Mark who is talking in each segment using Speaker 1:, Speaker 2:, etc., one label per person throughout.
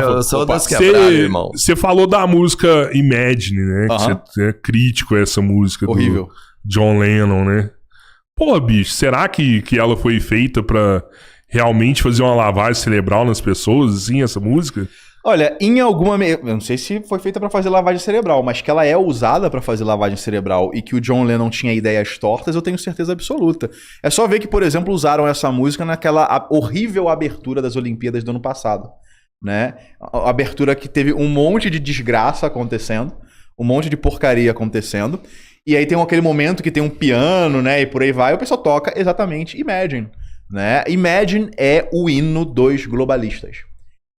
Speaker 1: Eu sou das quebradas, irmão.
Speaker 2: Você falou da música Imagine, né? Que você é crítico a essa música
Speaker 3: horrível.
Speaker 2: Do John Lennon, né? Pô, bicho, será que ela foi feita pra realmente fazer uma lavagem cerebral nas pessoas, assim, essa música?
Speaker 3: Olha, em alguma... Eu não sei se foi feita pra fazer lavagem cerebral, mas que ela é usada pra fazer lavagem cerebral e que o John Lennon tinha ideias tortas, eu tenho certeza absoluta. É só ver que, por exemplo, usaram essa música naquela horrível abertura das Olimpíadas do ano passado, né? A abertura que teve um monte de desgraça acontecendo, um monte de porcaria acontecendo, e aí tem aquele momento que tem um piano, né, e por aí vai, o pessoal toca exatamente Imagine, né? Imagine é o hino dos globalistas.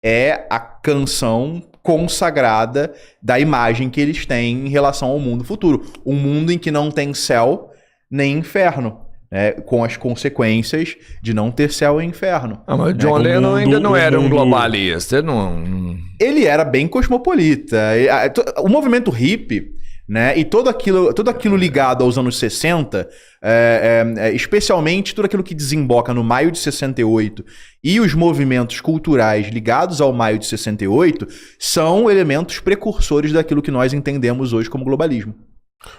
Speaker 3: É a canção consagrada da imagem que eles têm em relação ao mundo futuro. Um mundo em que não tem céu nem inferno, né? Com as consequências de não ter céu e inferno.
Speaker 1: Mas John Lennon ainda não era um globalista. Não...
Speaker 3: Ele era bem cosmopolita. O movimento hippie, né? E tudo aquilo ligado aos anos 60, especialmente tudo aquilo que desemboca no maio de 68 e os movimentos culturais ligados ao maio de 68 são elementos precursores daquilo que nós entendemos hoje como globalismo.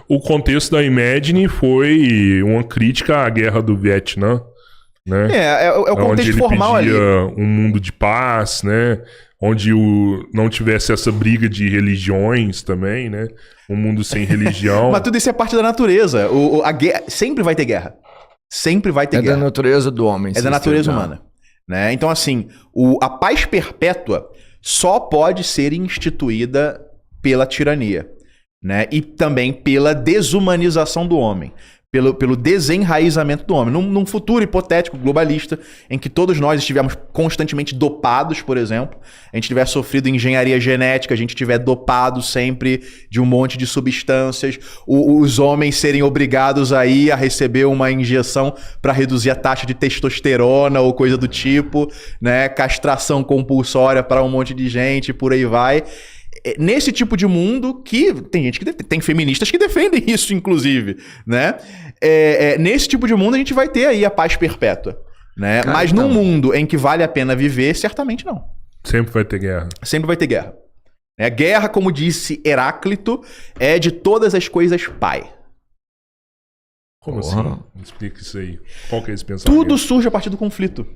Speaker 2: O contexto da Imagine foi uma crítica à guerra do Vietnã, né?
Speaker 3: É o contexto formal ali.
Speaker 2: Um mundo de paz, né? Onde não tivesse essa briga de religiões também, né? Um mundo sem religião.
Speaker 3: Mas tudo isso é parte da natureza. A guerra, sempre vai ter guerra. Sempre vai ter guerra.
Speaker 1: É da natureza do homem.
Speaker 3: É da natureza humana. Né? Então, assim, a paz perpétua só pode ser instituída pela tirania, né? E também pela desumanização do homem. Pelo desenraizamento do homem. Num futuro hipotético, globalista, em que todos nós estivermos constantemente dopados, por exemplo, a gente tiver sofrido engenharia genética, a gente tiver dopado sempre de um monte de substâncias, os homens serem obrigados aí a receber uma injeção para reduzir a taxa de testosterona ou coisa do tipo, né? Castração compulsória para um monte de gente, por aí vai. Nesse tipo de mundo que tem gente que tem feministas que defendem isso, inclusive, né? Nesse tipo de mundo a gente vai ter aí a paz perpétua, né? Cara, mas num mundo em que vale a pena viver, certamente não.
Speaker 2: Sempre vai ter guerra.
Speaker 3: Sempre vai ter guerra. Guerra, como disse Heráclito, é de todas as coisas pai.
Speaker 2: Como assim? Explica isso aí. Qual que é esse pensamento?
Speaker 3: Tudo surge a partir do conflito.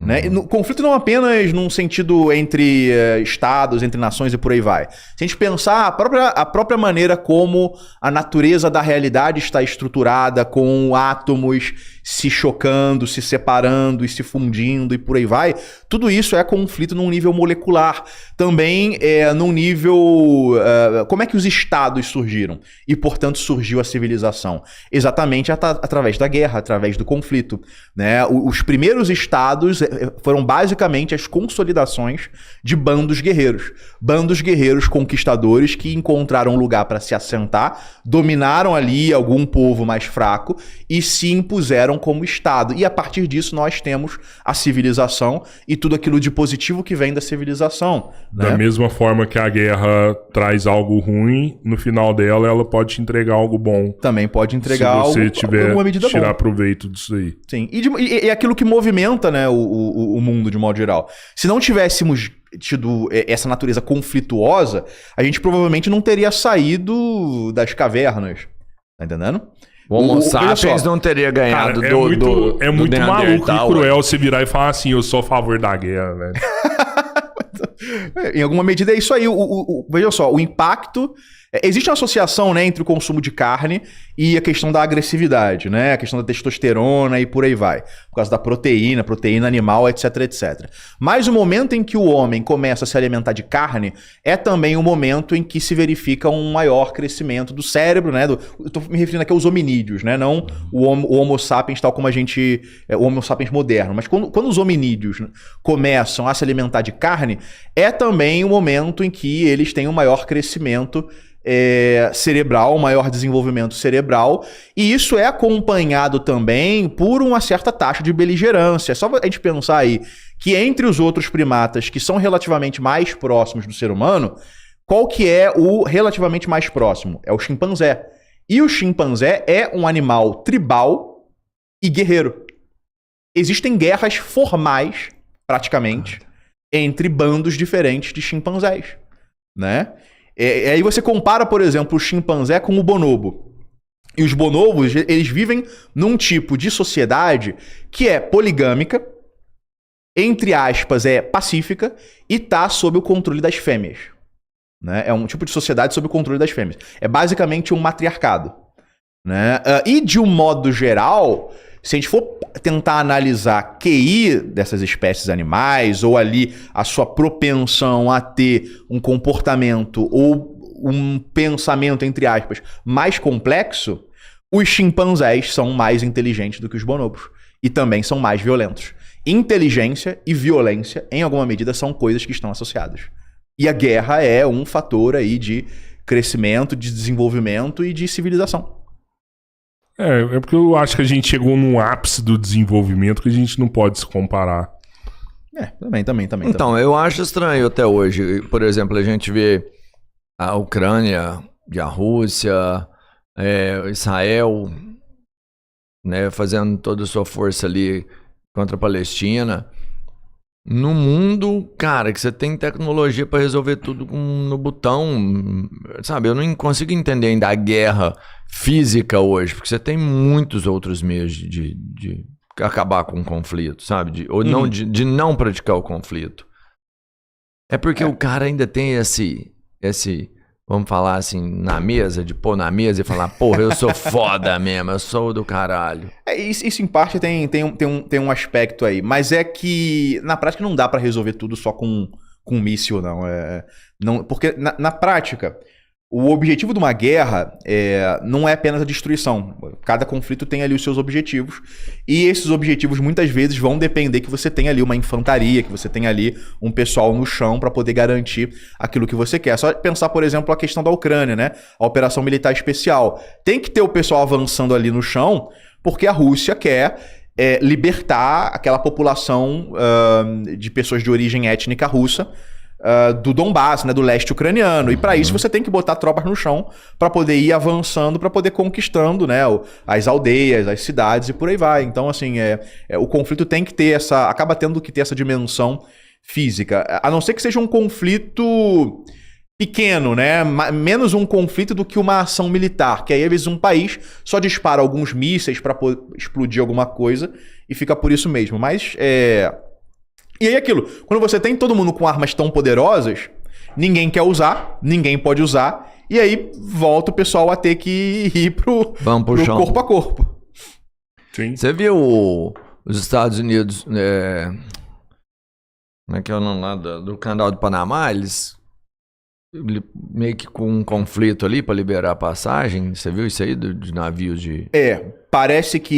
Speaker 3: Né? Conflito não apenas num sentido entre estados, entre nações e por aí vai. Se a gente pensar a própria maneira como a natureza da realidade está estruturada, com átomos se chocando, se separando e se fundindo e por aí vai, tudo isso é conflito num nível molecular. Também num nível... como é que os estados surgiram? E, portanto, surgiu a civilização? Exatamente através da guerra, através do conflito. Né? Os primeiros estados foram basicamente as consolidações de bandos guerreiros. Bandos guerreiros conquistadores que encontraram um lugar para se assentar, dominaram ali algum povo mais fraco e se impuseram como Estado. E a partir disso nós temos a civilização e tudo aquilo de positivo que vem da civilização. Né?
Speaker 2: Da mesma forma que a guerra traz algo ruim, no final dela ela pode te entregar algo bom.
Speaker 3: Também pode entregar algo,
Speaker 2: se você tiver tirar
Speaker 3: bom.
Speaker 2: proveito disso aí.
Speaker 3: Sim, e aquilo que movimenta, né, o mundo de modo geral. Se não tivéssemos tido essa natureza conflituosa, a gente provavelmente não teria saído das cavernas. Tá entendendo?
Speaker 1: O Homo sapiens não teria ganhado.
Speaker 2: Cara, é muito maluco e cruel você virar e falar assim, eu sou a favor da guerra, velho.
Speaker 3: Em alguma medida é isso aí. Veja só, o impacto... Existe uma associação, né, entre o consumo de carne e a questão da agressividade, né? A questão da testosterona e por aí vai. Por causa da proteína animal, etc, etc. Mas o momento em que o homem começa a se alimentar de carne é também o momento em que se verifica um maior crescimento do cérebro, né? Eu tô me referindo aqui aos hominídeos, né? Não o Homo sapiens tal como a gente... o Homo sapiens moderno. Mas quando os hominídeos começam a se alimentar de carne, é também o momento em que eles têm um maior crescimento cerebral, maior desenvolvimento cerebral, e isso é acompanhado também por uma certa taxa de beligerância. É só a gente pensar aí que entre os outros primatas que são relativamente mais próximos do ser humano, qual que é o relativamente mais próximo? É o chimpanzé. E o chimpanzé é um animal tribal e guerreiro. Existem guerras formais, praticamente, entre bandos diferentes de chimpanzés, né? E aí você compara, por exemplo, o chimpanzé com o bonobo. E os bonobos, eles vivem num tipo de sociedade que é poligâmica, entre aspas, é pacífica e tá sob o controle das fêmeas. Né? É um tipo de sociedade sob o controle das fêmeas. É basicamente um matriarcado. Né? E de um modo geral, se a gente for tentar analisar QI dessas espécies animais, ou ali a sua propensão a ter um comportamento ou um pensamento, entre aspas, mais complexo, os chimpanzés são mais inteligentes do que os bonobos. E também são mais violentos. Inteligência e violência, em alguma medida, são coisas que estão associadas. E a guerra é um fator aí de crescimento, de desenvolvimento e de civilização.
Speaker 2: É porque eu acho que a gente chegou num ápice do desenvolvimento que a gente não pode se comparar.
Speaker 3: Também.
Speaker 1: Então, eu acho estranho até hoje. Por exemplo, a gente vê a Ucrânia e a Rússia, Israel, né, fazendo toda a sua força ali contra a Palestina. No mundo, cara, que você tem tecnologia pra resolver tudo no botão, sabe? Eu não consigo entender ainda a guerra física hoje, porque você tem muitos outros meios de acabar com o conflito, sabe? Ou não, de não praticar o conflito. É porque o cara ainda tem esse, vamos falar assim, na mesa, de pôr na mesa e falar, porra, eu sou foda mesmo, eu sou do caralho.
Speaker 3: Isso em parte tem um aspecto aí, mas é que na prática não dá pra resolver tudo só com um míssil, não. Porque na prática, o objetivo de uma guerra não é apenas a destruição. Cada conflito tem ali os seus objetivos. E esses objetivos muitas vezes vão depender que você tenha ali uma infantaria, que você tenha ali um pessoal no chão para poder garantir aquilo que você quer. Só pensar, por exemplo, a questão da Ucrânia, né? A operação militar especial. Tem que ter o pessoal avançando ali no chão, porque a Rússia quer libertar aquela população de pessoas de origem étnica russa, do Donbass, né, do leste ucraniano. E para isso você tem que botar tropas no chão para poder ir avançando, para poder conquistando, né, as aldeias, as cidades e por aí vai. Então, assim, o conflito tem que ter acaba tendo que ter essa dimensão física. A não ser que seja um conflito pequeno, né, menos um conflito do que uma ação militar, que aí às vezes um país só dispara alguns mísseis para explodir alguma coisa e fica por isso mesmo. Mas E aí aquilo, quando você tem todo mundo com armas tão poderosas, ninguém quer usar, ninguém pode usar, e aí volta o pessoal a ter que ir pro
Speaker 1: chão.
Speaker 3: Corpo a corpo.
Speaker 2: Sim.
Speaker 1: Você viu os Estados Unidos, como é que é o nome lá do Canal do Panamá, eles meio que com um conflito ali para liberar a passagem, você viu isso aí de navios de...
Speaker 3: Parece que